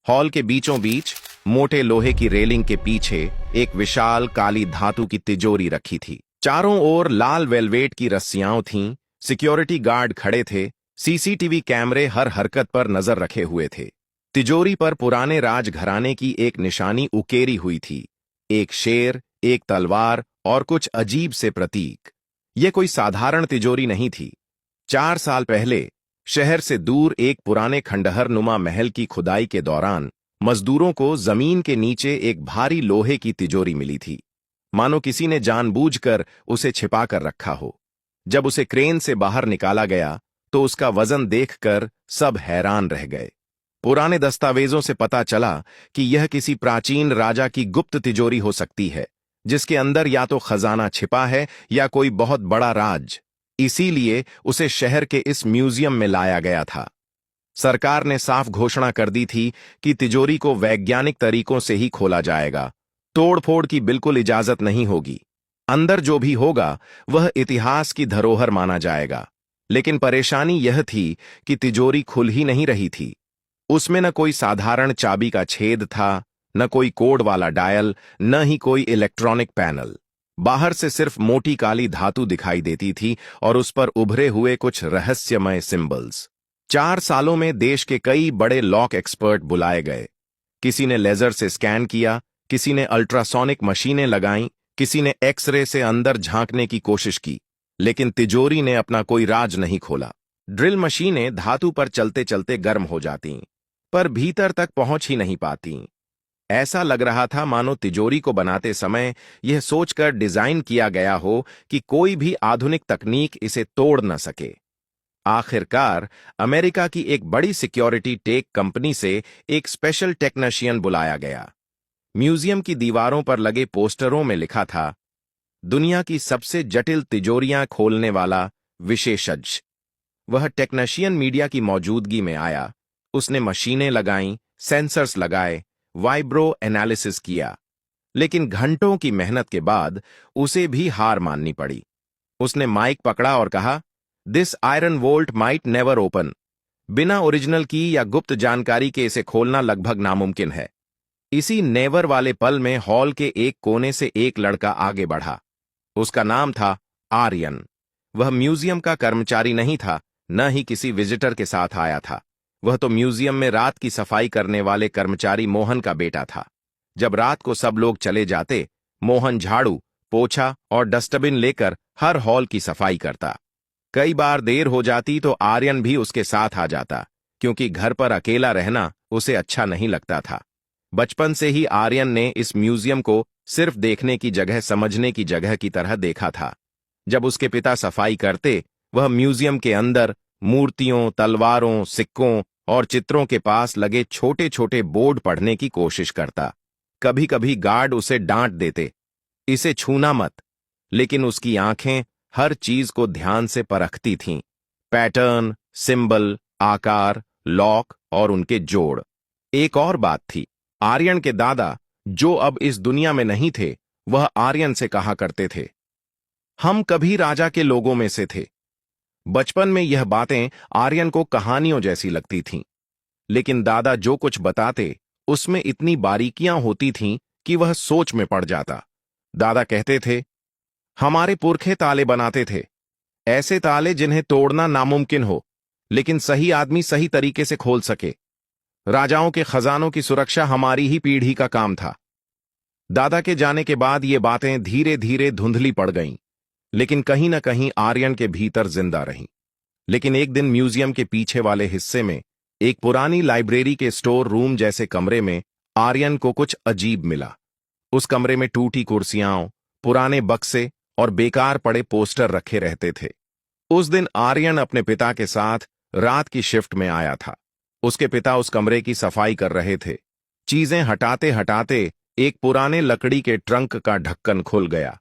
Hall के बीचों बीच मोटे लोहे की रेलिंग के पीछे एक विशाल काली धातु की तिजोरी रखी थी। चारों ओर लाल वेलवेट की रस्सियां थीं, सिक्योरिटी गार्ड खड़े थे, सीसीटीवी कैमरे हर हरकत पर नजर रखे हुए थे। तिजोरी पर पुराने राजघराने की एक निशानी उकेरी हुई थी, एक शेर, एक तलवार और कुछ अजीब से प्रतीक। यह कोई साधारण तिजोरी नहीं थी। 4 साल पहले शहर से दूर एक पुराने खंडहर नुमा महल की खुदाई के दौरान मजदूरों को जमीन के नीचे एक भारी लोहे की तिजोरी मिली थी, मानो किसी ने जानबूझकर उसे छिपा कर रखा हो। जब उसे क्रेन से बाहर निकाला गया तो उसका वजन देखकर सब हैरान रह गए। पुराने दस्तावेजों से पता चला कि यह किसी प्राचीन राजा की गुप्त तिजोरी हो सकती है, जिसके अंदर या तो खजाना छिपा है या कोई बहुत बड़ा राज। इसीलिए उसे शहर के इस म्यूजियम में लाया गया था। सरकार ने साफ घोषणा कर दी थी कि तिजोरी को वैज्ञानिक तरीकों से ही खोला जाएगा, तोड़फोड़ की बिल्कुल इजाजत नहीं होगी। अंदर जो भी होगा वह इतिहास की धरोहर माना जाएगा। लेकिन परेशानी यह थी कि तिजोरी खुल ही नहीं रही थी। उसमें न कोई साधारण चाबी का छेद था, न कोई कोड वाला डायल, न ही कोई इलेक्ट्रॉनिक पैनल। बाहर से सिर्फ मोटी काली धातु दिखाई देती थी और उस पर उभरे हुए कुछ रहस्यमय सिंबल्स। 4 सालों में देश के कई बड़े लॉक एक्सपर्ट बुलाए गए। किसी ने लेजर से स्कैन किया, किसी ने अल्ट्रासोनिक मशीनें लगाईं, किसी ने एक्सरे से अंदर झांकने की कोशिश की, लेकिन तिजोरी ने अपना कोई राज नहीं खोला। ड्रिल मशीनें धातु पर चलते चलते गर्म हो जातीं, पर भीतर तक पहुंच ही नहीं पातीं। ऐसा लग रहा था मानो तिजोरी को बनाते समय यह सोचकर डिजाइन किया गया हो कि कोई भी आधुनिक तकनीक इसे तोड़ न सके। आखिरकार अमेरिका की एक बड़ी सिक्योरिटी टेक कंपनी से एक स्पेशल टेक्नीशियन बुलाया गया। म्यूजियम की दीवारों पर लगे पोस्टरों में लिखा था, दुनिया की सबसे जटिल तिजोरियां खोलने वाला विशेषज्ञ। वह टेक्नीशियन मीडिया की मौजूदगी में आया। उसने मशीनें लगाईं, सेंसर्स लगाए, वाइब्रो एनालिसिस किया, लेकिन घंटों की मेहनत के बाद उसे भी हार माननी पड़ी। उसने माइक पकड़ा और कहा, this iron volt might never open. बिना ओरिजिनल की या गुप्त जानकारी के इसे खोलना लगभग नामुमकिन है। इसी नेवर वाले पल में हॉल के एक कोने से एक लड़का आगे बढ़ा। उसका नाम था आर्यन। वह म्यूजियम का कर्मचारी नहीं था, न ही किसी विजिटर के साथ आया था। वह तो म्यूजियम में रात की सफाई करने वाले कर्मचारी मोहन का बेटा था। जब रात को सब लोग चले जाते, मोहन झाड़ू, पोछा और डस्टबिन लेकर हर हॉल की सफाई करता। कई बार देर हो जाती तो आर्यन भी उसके साथ आ जाता, क्योंकि घर पर अकेला रहना उसे अच्छा नहीं लगता था। बचपन से ही आर्यन ने इस म्यूजियम को सिर्फ देखने की जगह, समझने की जगह की तरह देखा था। जब उसके पिता सफाई करते, वह म्यूजियम के अंदर मूर्तियों, तलवारों, सिक्कों और चित्रों के पास लगे छोटे छोटे बोर्ड पढ़ने की कोशिश करता। कभी कभी गार्ड उसे डांट देते, इसे छूना मत, लेकिन उसकी आंखें हर चीज को ध्यान से परखती थीं। पैटर्न, सिंबल, आकार, लॉक और उनके जोड़। एक और बात थी, आर्यन के दादा, जो अब इस दुनिया में नहीं थे, वह आर्यन से कहा करते थे, हम कभी राजा के लोगों में से थे। बचपन में यह बातें आर्यन को कहानियों जैसी लगती थीं, लेकिन दादा जो कुछ बताते उसमें इतनी बारीकियां होती थीं कि वह सोच में पड़ जाता। दादा कहते थे, हमारे पुरखे ताले बनाते थे, ऐसे ताले जिन्हें तोड़ना नामुमकिन हो, लेकिन सही आदमी सही तरीके से खोल सके। राजाओं के खजानों की सुरक्षा हमारी ही पीढ़ी का काम था। दादा के जाने के बाद ये बातें धीरे धीरे धुंधली पड़ गईं, लेकिन कहीं न कहीं आर्यन के भीतर जिंदा रहीं। लेकिन एक दिन म्यूजियम के पीछे वाले हिस्से में, एक पुरानी लाइब्रेरी के स्टोर रूम जैसे कमरे में, आर्यन को कुछ अजीब मिला। उस कमरे में टूटी कुर्सियां, पुराने बक्से और बेकार पड़े पोस्टर रखे रहते थे। उस दिन आर्यन अपने पिता के साथ रात की शिफ्ट में आया था। उसके पिता उस कमरे की सफाई कर रहे थे। चीजें हटाते हटाते एक पुराने लकड़ी के ट्रंक का ढक्कन खुल गया।